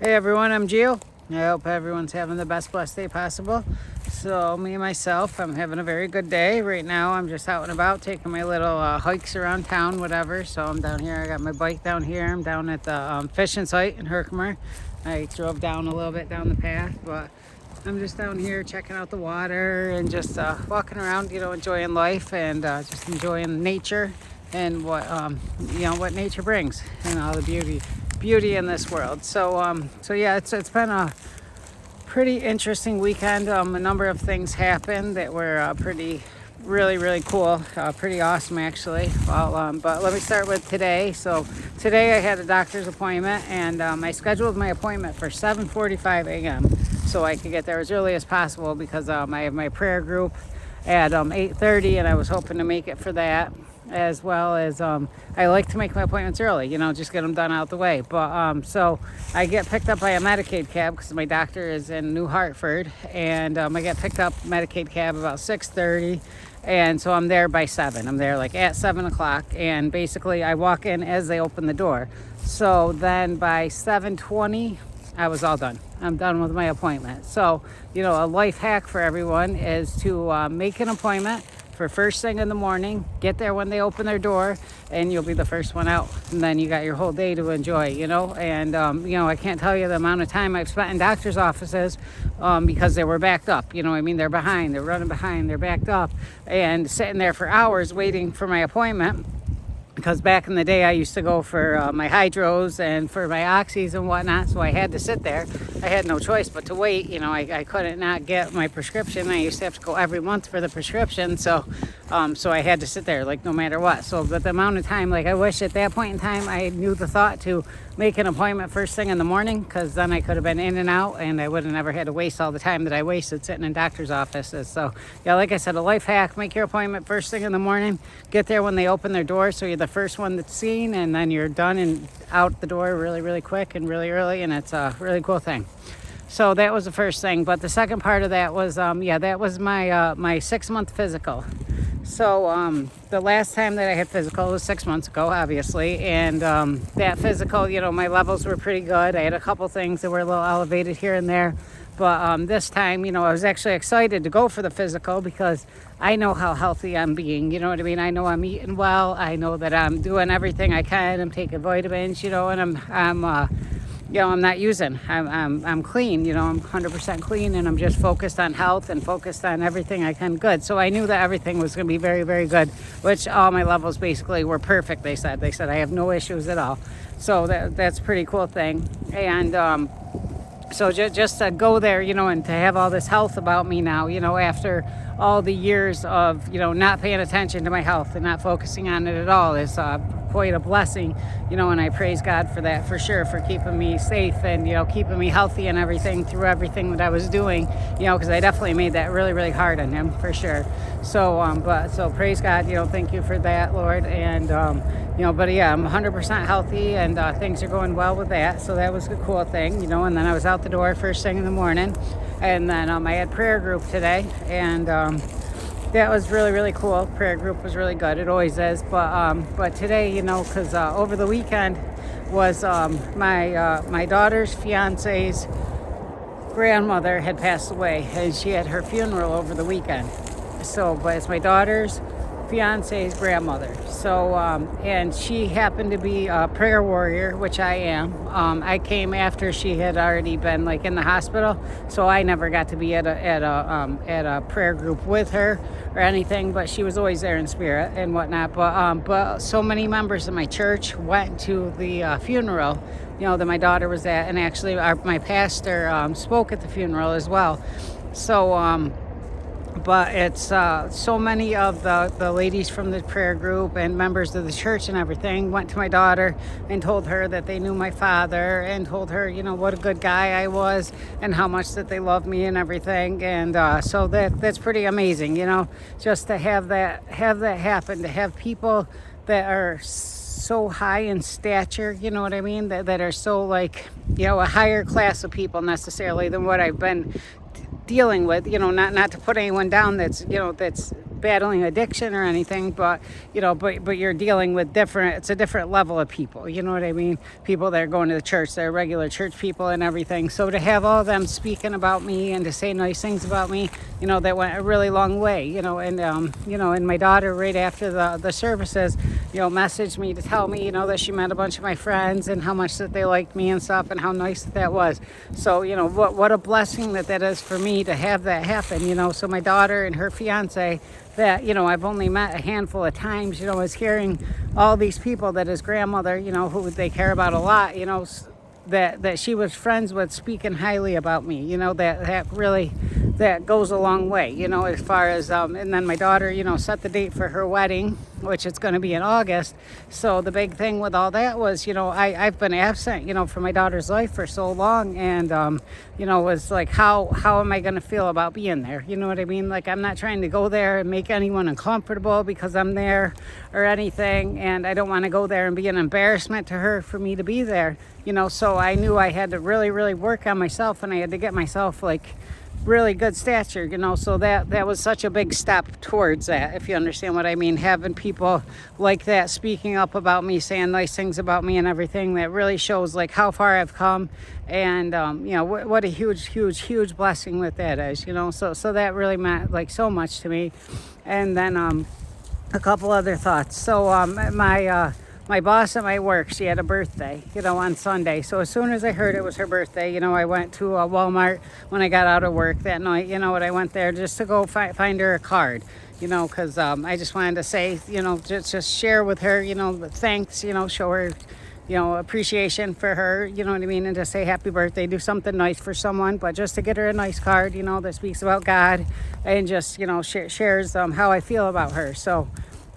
Hey everyone, I'm Gio. I hope everyone's having the best blessed day possible. So me myself, I'm having a very good day. Right now I'm just out and about taking my little hikes around town, whatever. So I'm down here, I got my bike down here. I'm down at the fishing site in Herkimer. I drove down a little bit down the path, but I'm just down here checking out the water and just walking around, enjoying life and just enjoying nature and what nature brings and all the beauty in this world. So yeah, it's been a pretty interesting weekend. A number of things happened that were really cool, pretty awesome actually. But let me start with today. So today I had a doctor's appointment, and I scheduled my appointment for 7:45 a.m. so I could get there as early as possible because I have my prayer group at 8:30, and I was hoping to make it for that, as well as I like to make my appointments early, just get them done out the way. But so I get picked up by a Medicaid cab because my doctor is in New Hartford, and I get picked up Medicaid cab about 6:30, and so I'm there by 7. I'm there like at 7 o'clock, and basically I walk in as they open the door. So then by 7:20, I was all done. I'm done with my appointment. So, a life hack for everyone is to make an appointment for first thing in the morning. Get there when they open their door, and you'll be the first one out. And then you got your whole day to enjoy, And, I can't tell you the amount of time I've spent in doctor's offices because they were backed up. They're behind. They're running behind. They're backed up. And sitting there for hours waiting for my appointment. Because back in the day, I used to go for my hydros and for my oxys and whatnot, so I had to sit there. I had no choice but to wait. I couldn't not get my prescription. I used to have to go every month for the prescription, so I had to sit there, like, no matter what. So, but the amount of time, like, I wish at that point in time I knew the thought to make an appointment first thing in the morning, because then I could have been in and out, and I would have never had to waste all the time that I wasted sitting in doctor's offices. So, yeah, like I said, a life hack: make your appointment first thing in the morning. Get there when they open their doors, so you're the first one that's seen, and then you're done and out the door really quick and really early, and it's a really cool thing. So that was the first thing. But the second part of that was that was my my 6-month physical. So the last time that I had physical was 6 months ago, obviously, and that physical, my levels were pretty good. I had a couple things that were a little elevated here and there, but this time, I was actually excited to go for the physical because I know how healthy I'm being. You know what I mean? I know I'm eating well. I know that I'm doing everything I can. I'm taking vitamins, and I'm not using. I'm clean. I'm 100% clean, and I'm just focused on health and focused on everything I can. Good. So I knew that everything was going to be very good, which all my levels basically were perfect. They said I have no issues at all. So that's a pretty cool thing. And so just to go there, and to have all this health about me now, after all the years of, not paying attention to my health and not focusing on it at all, is quite a blessing, and I praise God for that, for sure, for keeping me safe and, keeping me healthy and everything through everything that I was doing, because I definitely made that really hard on him, for sure. So praise God, thank you for that, Lord. And, but yeah, I'm 100% healthy, and things are going well with that. So that was a cool thing, and then I was out the door first thing in the morning, and then I had prayer group today, and that was really cool. Prayer group was really good. It always is. But today, because over the weekend was my daughter's fiance's grandmother had passed away, and she had her funeral over the weekend. So, but it's my daughter's fiance's grandmother. So, and she happened to be a prayer warrior, which I am. I came after she had already been like in the hospital, so I never got to be at a prayer group with her or anything. But she was always there in spirit and whatnot. But so many members of my church went to the funeral, that my daughter was at, and actually my pastor spoke at the funeral as well. So. But it's so many of the ladies from the prayer group and members of the church and everything went to my daughter and told her that they knew my father, and told her, what a good guy I was and how much that they love me and everything. And so that's pretty amazing, just to have that happen, to have people that are so high in stature, you know what I mean, that are so like, a higher class of people necessarily than what I've been dealing with, not to put anyone down that's battling addiction or anything, but but you're dealing with it's a different level of people, you know what I mean? People that are going to the church, they're regular church people and everything. So to have all of them speaking about me and to say nice things about me, that went a really long way, and my daughter right after the services, messaged me to tell me, that she met a bunch of my friends and how much that they liked me and stuff and how nice that was. So, what a blessing that is for me to have that happen, So my daughter and her fiance that, I've only met a handful of times, is hearing all these people that his grandmother, who they care about a lot, that she was friends with speaking highly about me, that really, that goes a long way, as far as, and then my daughter, set the date for her wedding, which it's going to be in August. So the big thing with all that was, I've been absent, from my daughter's life for so long. And, was like, how am I going to feel about being there? You know what I mean? Like, I'm not trying to go there and make anyone uncomfortable because I'm there or anything. And I don't want to go there and be an embarrassment to her for me to be there, so I knew I had to really, really work on myself, and I had to get myself like really good stature, so that was such a big step towards that, if you understand what I mean. Having people like that speaking up about me, saying nice things about me and everything, that really shows like how far I've come, and what a huge blessing that is, so that really meant like so much to me. And then a couple other thoughts. So my boss at my work, she had a birthday, on Sunday. So as soon as I heard it was her birthday, I went to Walmart when I got out of work that night. I went there just to go find her a card, because I just wanted to say, just share with her, thanks, show her, appreciation for her, you know what I mean, and to say happy birthday, do something nice for someone, but just to get her a nice card, that speaks about God and just, shares how I feel about her. So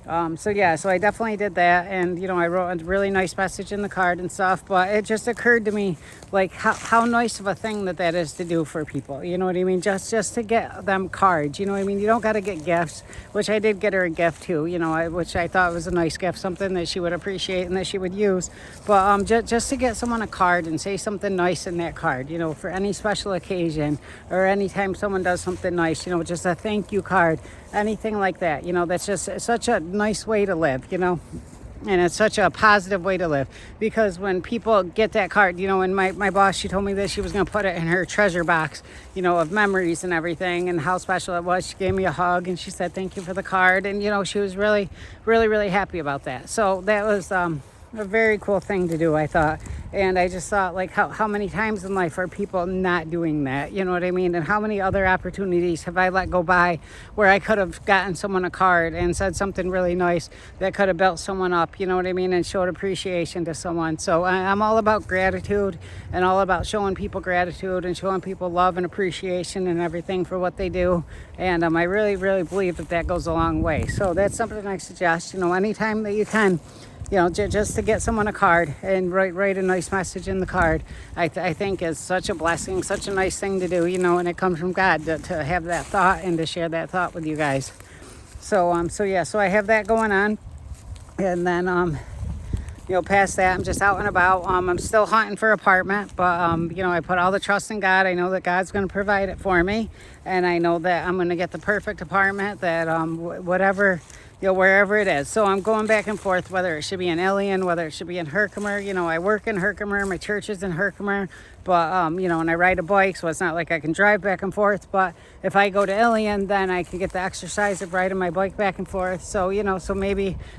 I definitely did that, and I wrote a really nice message in the card and stuff. But it just occurred to me like how nice of a thing that is to do for people. You know what I mean? Just to get them cards. You know what I mean? You don't got to get gifts, which I did get her a gift too. Which I thought was a nice gift, something that she would appreciate and that she would use. But just to get someone a card and say something nice in that card. For any special occasion or anytime someone does something nice. Just a thank you card. Anything like that, that's just such a nice way to live, and it's such a positive way to live, because when people get that card, and my boss, she told me that she was going to put it in her treasure box, of memories and everything, and how special it was. She gave me a hug and she said thank you for the card, and she was really, really, really happy about that. So that was a very cool thing to do, I thought. And I just thought, like, how many times in life are people not doing that? You know what I mean? And how many other opportunities have I let go by where I could have gotten someone a card and said something really nice that could have built someone up, you know what I mean, and showed appreciation to someone. So I'm all about gratitude and all about showing people gratitude and showing people love and appreciation and everything for what they do. And I really, really believe that goes a long way. So that's something I suggest, anytime that you can, just to get someone a card and write a nice message in the card, I think is such a blessing, such a nice thing to do, and it comes from God to have that thought and to share that thought with you guys. So I have that going on. And then, past that, I'm just out and about. I'm still hunting for an apartment, but, I put all the trust in God. I know that God's going to provide it for me. And I know that I'm going to get the perfect apartment that, whatever, wherever it is. So I'm going back and forth, whether it should be in Ilion, whether it should be in Herkimer. I work in Herkimer, my church is in Herkimer, but, and I ride a bike, so it's not like I can drive back and forth. But if I go to Ilion, then I can get the exercise of riding my bike back and forth. So,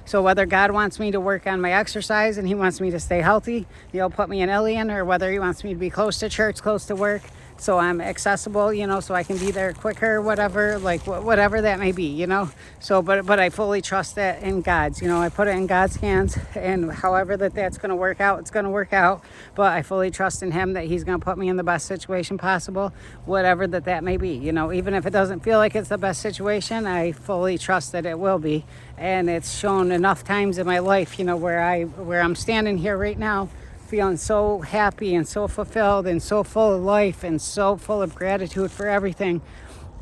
so whether God wants me to work on my exercise and he wants me to stay healthy, put me in Ilion, or whether he wants me to be close to church, close to work, so I'm accessible, so I can be there quicker, whatever, like whatever that may be, So, but I fully trust that in God's, I put it in God's hands, and however that's going to work out, it's going to work out. But I fully trust in him that he's going to put me in the best situation possible, whatever that may be, even if it doesn't feel like it's the best situation, I fully trust that it will be. And it's shown enough times in my life, where I'm standing here right now, feeling so happy and so fulfilled and so full of life and so full of gratitude for everything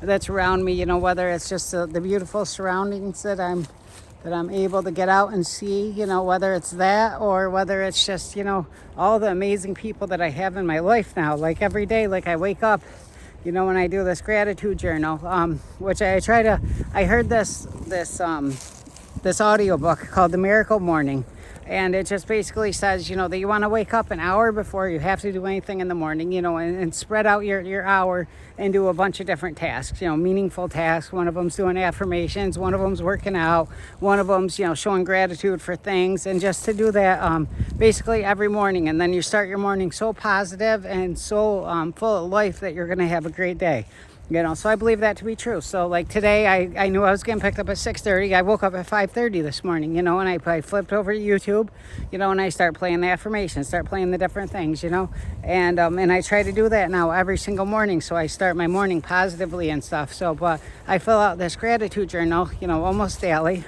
that's around me, whether it's just the beautiful surroundings that I'm able to get out and see, whether it's that or whether it's just, all the amazing people that I have in my life now. Like every day, like I wake up, when I do this gratitude journal, which I heard this audiobook called The Miracle Morning. And it just basically says, that you want to wake up an hour before you have to do anything in the morning, and spread out your hour and do a bunch of different tasks, meaningful tasks. One of them's doing affirmations. One of them's working out. One of them's, showing gratitude for things. And just to do that basically every morning. And then you start your morning so positive and so full of life that you're going to have a great day. So I believe that to be true. So like today, I knew I was getting picked up at 6:30. I woke up at 5:30 this morning, and I flipped over to YouTube, and I start playing the affirmations, start playing the different things, and I try to do that now every single morning. So I start my morning positively and stuff. So, but I fill out this gratitude journal, almost daily.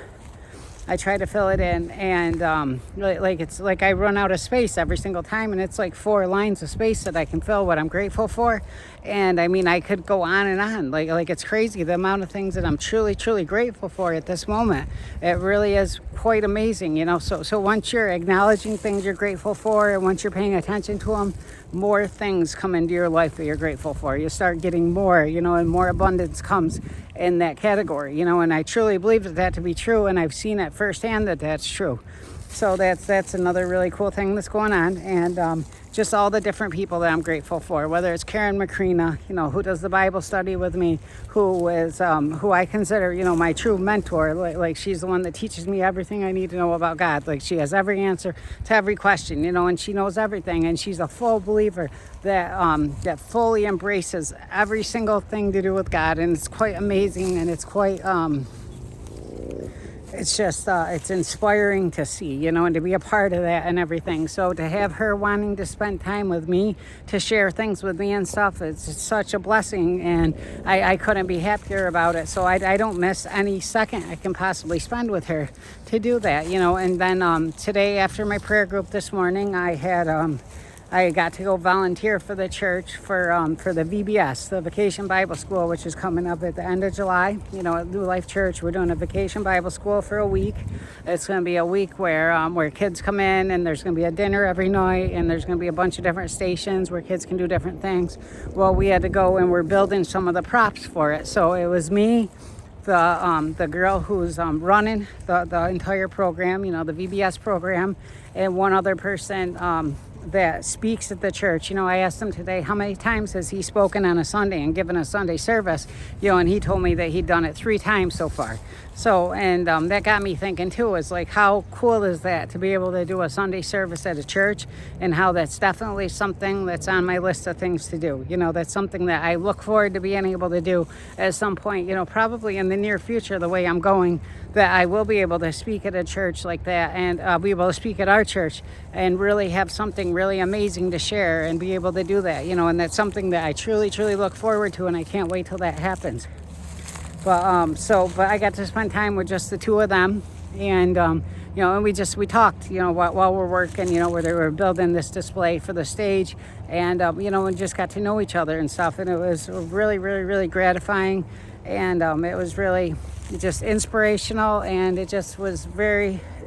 I try to fill it in, and it's like I run out of space every single time, and it's like 4 lines of space that I can fill what I'm grateful for. And I mean, I could go on and on. Like it's crazy the amount of things that I'm truly, truly grateful for at this moment. It really is quite amazing, So once you're acknowledging things you're grateful for, and once you're paying attention to them, more things come into your life that you're grateful for. You start getting more, and more abundance comes in that category, and I truly believe that to be true, and I've seen it firsthand that that's true. So that's another really cool thing that's going on, and just all the different people that I'm grateful for, whether it's Karen McCreena, who does the Bible study with me, who is who I consider, my true mentor. Like she's the one that teaches me everything I need to know about God. Like she has every answer to every question, and she knows everything, and she's a full believer that fully embraces every single thing to do with God, and it's quite amazing, and it's quite it's just it's inspiring to see, and to be a part of that and everything. So to have her wanting to spend time with me, to share things with me and stuff, it's such a blessing, and I couldn't be happier about it. So I don't miss any second I can possibly spend with her to do that, And then today, after my prayer group this morning, I got to go volunteer for the church for the VBS, the Vacation Bible School, which is coming up at the end of July. At New Life Church, we're doing a Vacation Bible School for a week. It's going to be a week where kids come in, and there's going to be a dinner every night, and there's going to be a bunch of different stations where kids can do different things. Well, we had to go, and we're building some of the props for it. So it was me, the girl who's running the entire program, the VBS program, and one other person that speaks at the church. I asked him today, how many times has he spoken on a Sunday and given a Sunday service? And he told me that he'd done it 3 times so far. So, and that got me thinking too, is like, how cool is that to be able to do a Sunday service at a church, and how that's definitely something that's on my list of things to do. That's something that I look forward to being able to do at some point, probably in the near future, the way I'm going, that I will be able to speak at a church like that, and be able to speak at our church and really have something really amazing to share, and be able to do that, and that's something that I truly, truly look forward to, and I can't wait till that happens. But I got to spend time with just the 2 of them, and and we talked, while we're working, where they were building this display for the stage, and and just got to know each other and stuff, and it was really, really, really gratifying, and it was really just inspirational, and it just was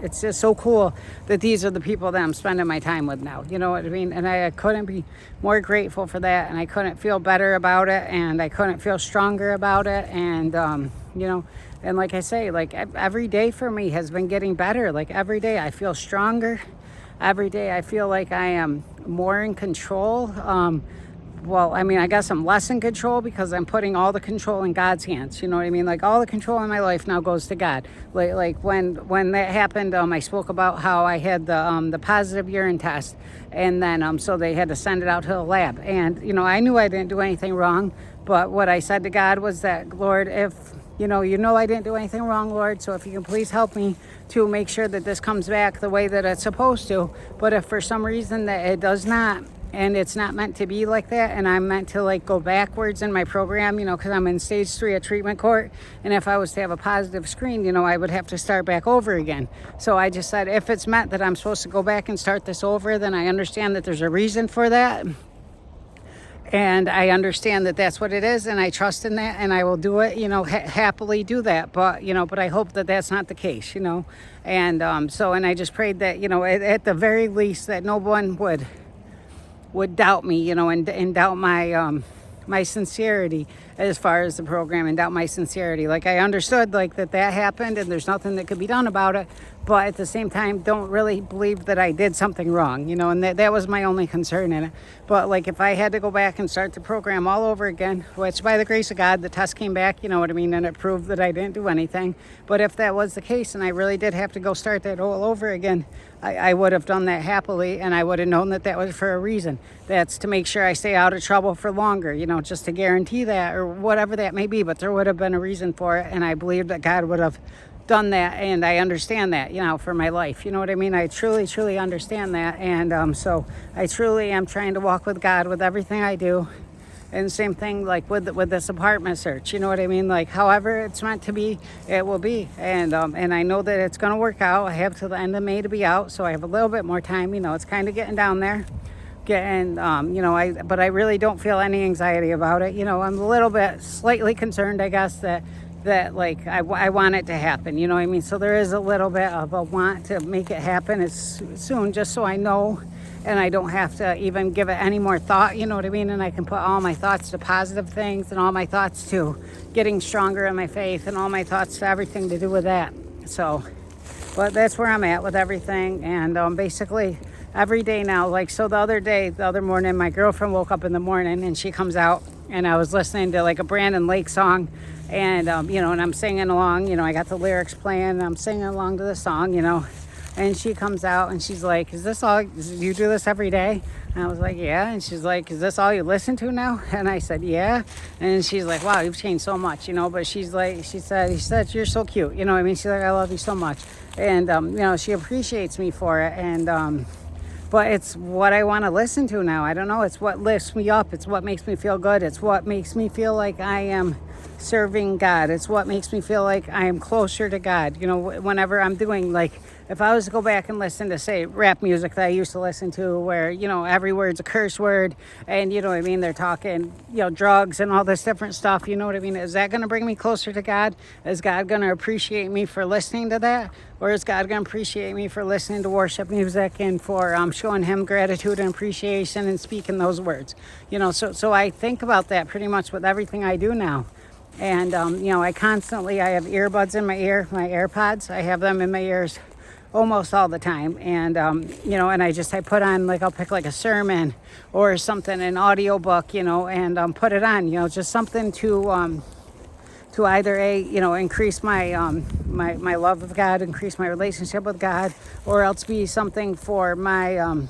it's just so cool that these are the people that I'm spending my time with now. You know what I mean? And I couldn't be more grateful for that, and I couldn't feel better about it, and I couldn't feel stronger about it. And, and like I say, like every day for me has been getting better. Like every day I feel stronger. Every day I feel like I am more in control. Well, I mean, I guess I'm less in control because I'm putting all the control in God's hands. You know what I mean? Like all the control in my life now goes to God. Like when that happened, I spoke about how I had the positive urine test, and then so they had to send it out to the lab. And I knew I didn't do anything wrong, but what I said to God was that, Lord, if I didn't do anything wrong, Lord, so if you can please help me to make sure that this comes back the way that it's supposed to. But if for some reason that it does not, and it's not meant to be like that, and I'm meant to go backwards in my program, because I'm in stage 3 of treatment court, and if I was to have a positive screen, I would have to start back over again. So I just said, if it's meant that I'm supposed to go back and start this over, then I understand that there's a reason for that, and I understand that that's what it is, and I trust in that, and I will do it, happily do that. But I hope that that's not the case, and and I just prayed that, at the very least, that no one would doubt me, and doubt my my sincerity as far as the program and doubt my sincerity. Like, I understood like that happened and there's nothing that could be done about it, but at the same time don't really believe that I did something wrong, and that was my only concern in it. But like, if I had to go back and start the program all over again, which by the grace of God the test came back, and it proved that I didn't do anything, but if that was the case and I really did have to go start that all over again, I would have done that happily, and I would have known that was for a reason. That's to make sure I stay out of trouble for longer, just to guarantee that, or whatever that may be. But there would have been a reason for it, and I believe that God would have done that, and I understand that, for my life. You know what I mean? I truly, truly understand that, and so I truly am trying to walk with God with everything I do. And same thing like with this apartment search, you know what I mean? Like, however it's meant to be, it will be. And I know that it's going to work out. I have till the end of May to be out, so I have a little bit more time. It's kind of getting down there. But I really don't feel any anxiety about it. I'm a little bit slightly concerned, I guess, that like I want it to happen. You know what I mean? So there is a little bit of a want to make it happen as soon, just so I know. And I don't have to even give it any more thought, you know what I mean? And I can put all my thoughts to positive things and all my thoughts to getting stronger in my faith and all my thoughts to everything to do with that. So, but that's where I'm at with everything. And basically every day now, like, so the other morning, my girlfriend woke up in the morning and she comes out and I was listening to like a Brandon Lake song. And, and I'm singing along, I got the lyrics playing and I'm singing along to the song, And she comes out and she's like, you do this every day? And I was like, yeah. And she's like, is this all you listen to now? And I said, yeah. And she's like, wow, you've changed so much, but she's like, she said, you're so cute. You know what I mean? She's like, I love you so much. And, she appreciates me for it. And, but it's what I want to listen to now. I don't know. It's what lifts me up. It's what makes me feel good. It's what makes me feel like I am serving God. It's what makes me feel like I am closer to God. Whenever I'm doing, like, if I was to go back and listen to, say, rap music that I used to listen to where, every word's a curse word and, you know what I mean, they're talking, drugs and all this different stuff, you know what I mean? Is that going to bring me closer to God? Is God going to appreciate me for listening to that? Or is God going to appreciate me for listening to worship music and for showing him gratitude and appreciation and speaking those words? So I think about that pretty much with everything I do now. And, I have earbuds in my ear, my AirPods. I have them in my ears almost all the time. And, and I put on, like, I'll pick like a sermon or something, an audio book, and put it on, just something to either increase my my love of God, increase my relationship with God, or else be something for my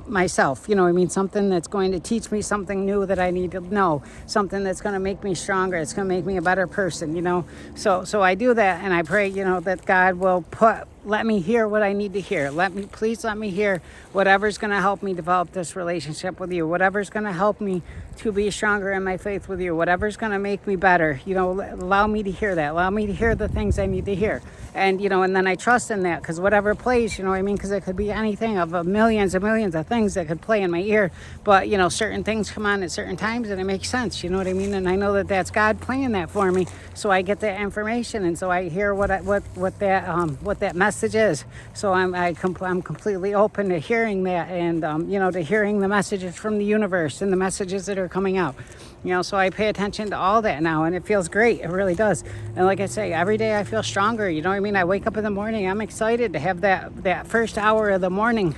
myself, something that's going to teach me something new that I need to know, something that's going to make me stronger, it's going to make me a better person, so I do that, and I pray that God will let me hear what I need to hear. Please let me hear whatever's going to help me develop this relationship with you, whatever's going to help me to be stronger in my faith with you, whatever's going to make me better. Allow me to hear that. Allow me to hear the things I need to hear. And, and then I trust in that, because whatever plays, because it could be anything of millions and millions of things that could play in my ear. But, certain things come on at certain times and it makes sense. You know what I mean? And I know that that's God playing that for me. So I get that information. And so I hear what that message is. So I'm completely open to hearing that and, to hearing the messages from the universe and the messages that are coming out. So I pay attention to all that now, and it feels great. It really does. And like I say, every day I feel stronger. You know what I mean? I wake up in the morning, I'm excited to have that first hour of the morning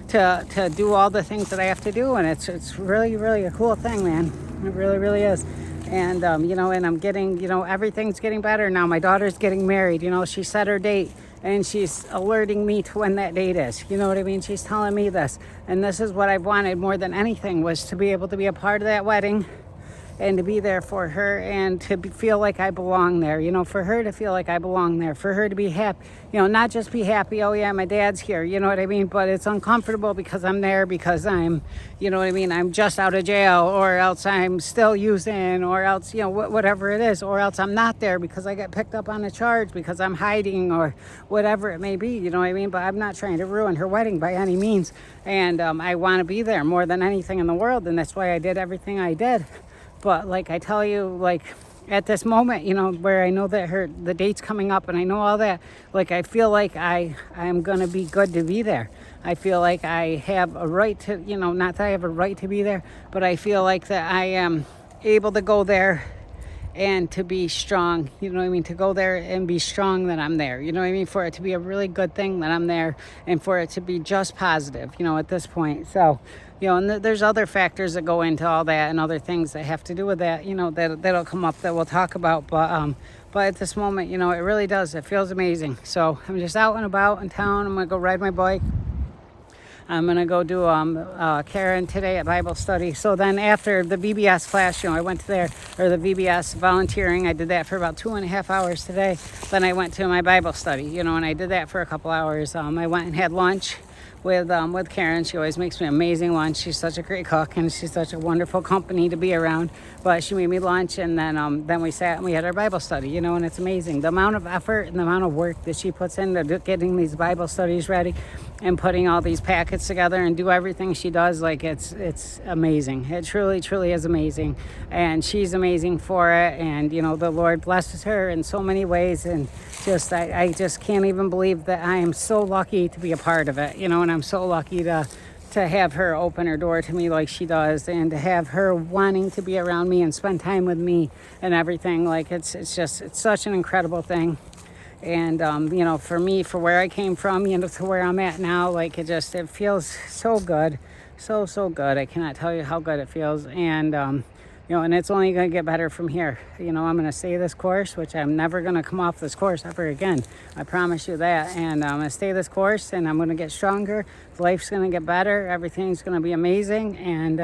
to do all the things that I have to do. And it's really, really a cool thing, man. It really, really is. And, and I'm getting, everything's getting better now. My daughter's getting married. She set her date. And she's alerting me to when that date is. You know what I mean? She's telling me this. And this is what I've wanted more than anything, was to be able to be a part of that wedding and to be there for her and to feel like I belong there, for her to feel like I belong there, for her to be happy, not just be happy, oh yeah, my dad's here, you know what I mean? But it's uncomfortable because I'm there, because I'm, you know what I mean? I'm just out of jail, or else I'm still using, or else, whatever it is, or else I'm not there because I get picked up on a charge because I'm hiding, or whatever it may be, you know what I mean? But I'm not trying to ruin her wedding by any means. And I want to be there more than anything in the world. And that's why I did everything I did. But like I tell you, like at this moment, where I know that the date's coming up and I know all that, like I feel like I'm going to be good to be there. I feel like I have a right to, not that I have a right to be there, but I feel like that I am able to go there and to be strong, you know what I mean, to go there and be strong that I'm there, you know what I mean, for it to be a really good thing that I'm there, and for it to be just positive, you know, at this point. So, you know, and there's other factors that go into all that, and other things that have to do with that, you know, that'll come up that we'll talk about. But at this moment, you know, it really does, it feels amazing. So I'm just out and about in town. I'm gonna go ride my bike. I'm going to go do Karen today at Bible study. So then after the VBS class, you know, I went to there, or the VBS volunteering. I did that for about 2.5 hours today. Then I went to my Bible study, you know, and I did that for a couple hours. I went and had lunch with Karen. She always makes me amazing lunch. She's such a great cook, and she's such a wonderful company to be around. But she made me lunch, and then we sat and we had our Bible study, you know, and it's amazing. The amount of effort and the amount of work that she puts into getting these Bible studies ready and putting all these packets together and do everything she does, like it's amazing. It truly, truly is amazing. And she's amazing for it. And, you know, the Lord blesses her in so many ways. And just, I just can't even believe that I am so lucky to be a part of it, you know, and I'm so lucky to have her open her door to me like she does, and to have her wanting to be around me and spend time with me and everything. Like it's such an incredible thing. And you know, for me, for where I came from, you know, to where I'm at now, like it feels so good, so good. I cannot tell you how good it feels. And you know, and it's only going to get better from here. You know, I'm going to stay this course, which I'm never going to come off this course ever again. I promise you that. And I'm going to stay this course, and I'm going to get stronger. Life's going to get better. Everything's going to be amazing. And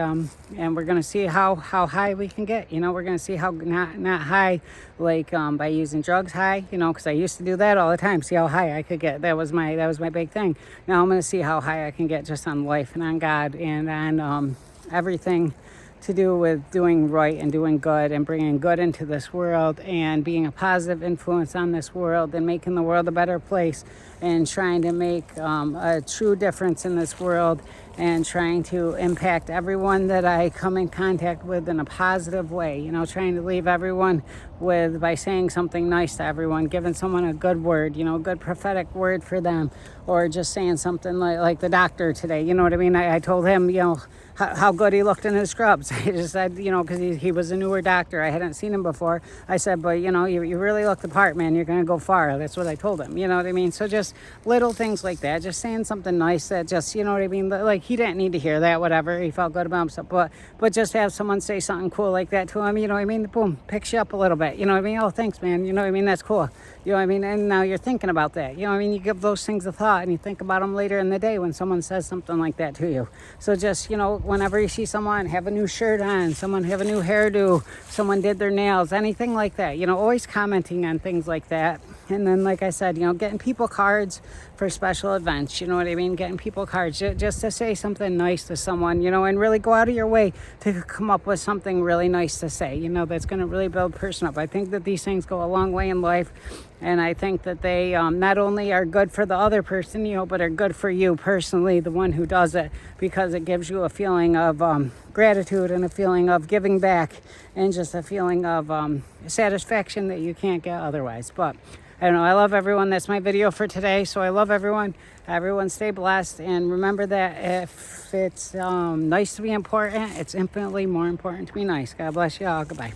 we're going to see how high we can get. You know, we're going to see how not high, like by using drugs high, you know, because I used to do that all the time. See how high I could get. That was my big thing. Now I'm going to see how high I can get just on life and on God and on everything to do with doing right and doing good and bringing good into this world and being a positive influence on this world and making the world a better place and trying to make a true difference in this world and trying to impact everyone that I come in contact with in a positive way, you know, trying to leave everyone by saying something nice to everyone, giving someone a good word, you know, a good prophetic word for them, or just saying something like the doctor today, you know what I mean? I told him, you know, how good he looked in his scrubs. I just said, you know, because he was a newer doctor. I hadn't seen him before. I said, but, you know, you really look the part, man. You're going to go far. That's what I told him. You know what I mean? So just little things like that. Just saying something nice that just, you know what I mean? Like, he didn't need to hear that, whatever. He felt good about himself. But just have someone say something cool like that to him, you know what I mean? Boom, picks you up a little bit. You know what I mean? Oh, thanks, man. You know what I mean? That's cool. You know what I mean? And now you're thinking about that. You know what I mean? You give those things a thought, and you think about them later in the day when someone says something like that to you. So just, you know, whenever you see someone have a new shirt on, someone have a new hairdo, someone did their nails, anything like that, you know, always commenting on things like that. And then, like I said, you know, getting people cards for special events, you know what I mean? Getting people cards just to say something nice to someone, you know, and really go out of your way to come up with something really nice to say, you know, that's going to really build a person up. I think that these things go a long way in life. And I think that they not only are good for the other person, you know, but are good for you personally, the one who does it, because it gives you a feeling of gratitude and a feeling of giving back and just a feeling of satisfaction that you can't get otherwise. But I don't know. I love everyone. That's my video for today. So I love everyone. Everyone stay blessed. And remember that if it's nice to be important, it's infinitely more important to be nice. God bless you all. Goodbye.